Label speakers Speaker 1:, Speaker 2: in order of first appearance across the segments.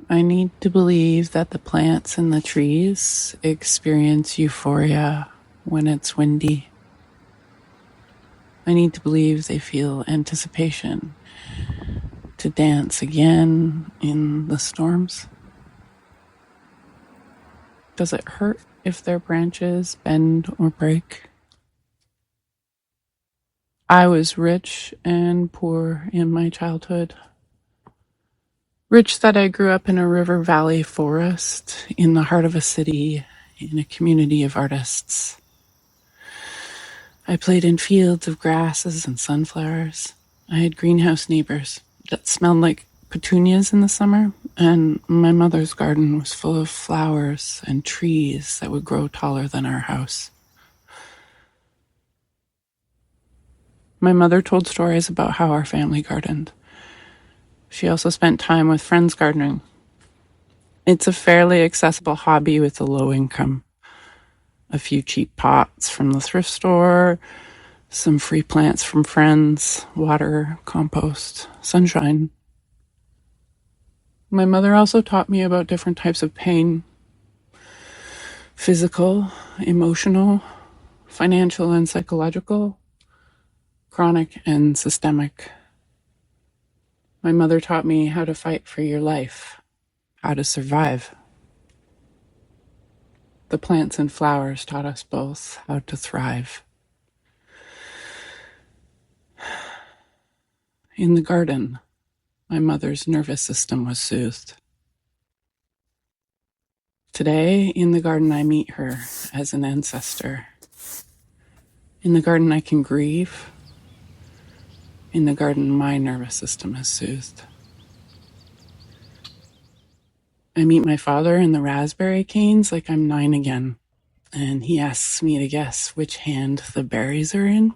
Speaker 1: I need to believe that the plants and the trees experience euphoria when it's windy. I need to believe they feel anticipation to dance again in the storms. Does it hurt if their branches bend or break? I was rich and poor in my childhood. Rich that I grew up in a river valley forest in the heart of a city in a community of artists. I played in fields of grasses and sunflowers. I had greenhouse neighbors that smelled like petunias in the summer, and my mother's garden was full of flowers and trees that would grow taller than our house. My mother told stories about how our family gardened. She also spent time with friends gardening. It's a fairly accessible hobby with a low income. A few cheap pots from the thrift store, some free plants from friends, water, compost, sunshine. My mother also taught me about different types of pain: physical, emotional, financial and psychological, chronic and systemic. My mother taught me how to fight for your life, how to survive. The plants and flowers taught us both how to thrive. In the garden, my mother's nervous system was soothed. Today, in the garden, I meet her as an ancestor. In the garden, I can grieve. In the garden, my nervous system is soothed. I meet my father in the raspberry canes like I'm 9 again, and he asks me to guess which hand the berries are in.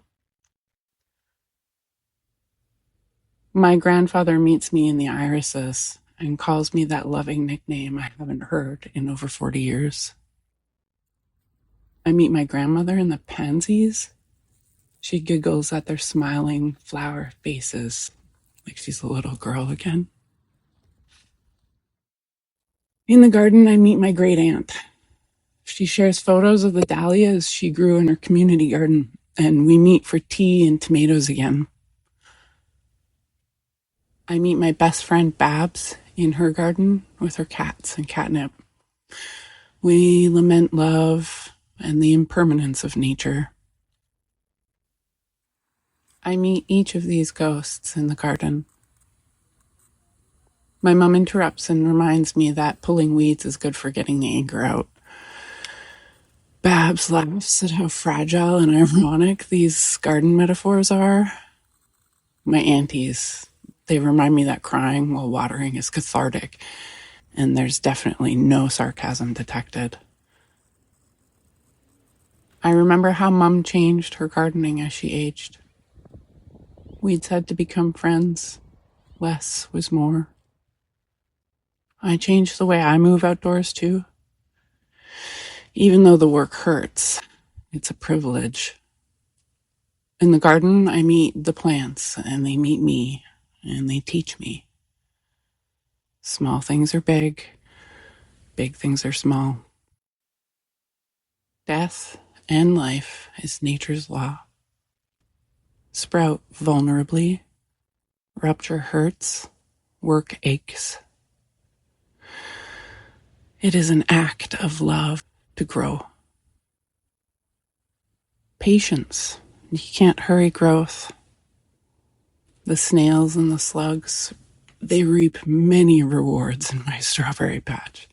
Speaker 1: My grandfather meets me in the irises and calls me that loving nickname I haven't heard in over 40 years. I meet my grandmother in the pansies. She giggles at their smiling flower faces like she's a little girl again. In the garden, I meet my great aunt. She shares photos of the dahlias she grew in her community garden, and we meet for tea and tomatoes again. I meet my best friend Babs in her garden with her cats and catnip. We lament love and the impermanence of nature. I meet each of these ghosts in the garden. My mom interrupts and reminds me that pulling weeds is good for getting the anger out. Babs laughs at how fragile and ironic these garden metaphors are. My aunties, they remind me that crying while watering is cathartic, and there's definitely no sarcasm detected. I remember how Mom changed her gardening as she aged. We'd had to become friends. Less was more. I changed the way I move outdoors too. Even though the work hurts, it's a privilege. In the garden, I meet the plants, and they meet me, and they teach me. Small things are big things are small. Death and life is nature's law. Sprout vulnerably, rupture hurts, work aches. It is an act of love to grow. Patience. You can't hurry growth. The snails and the slugs, they reap many rewards in my strawberry patch.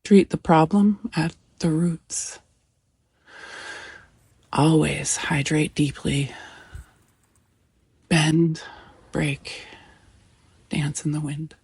Speaker 1: Treat the problem at the roots. Always hydrate deeply. Bend, break, dance in the wind.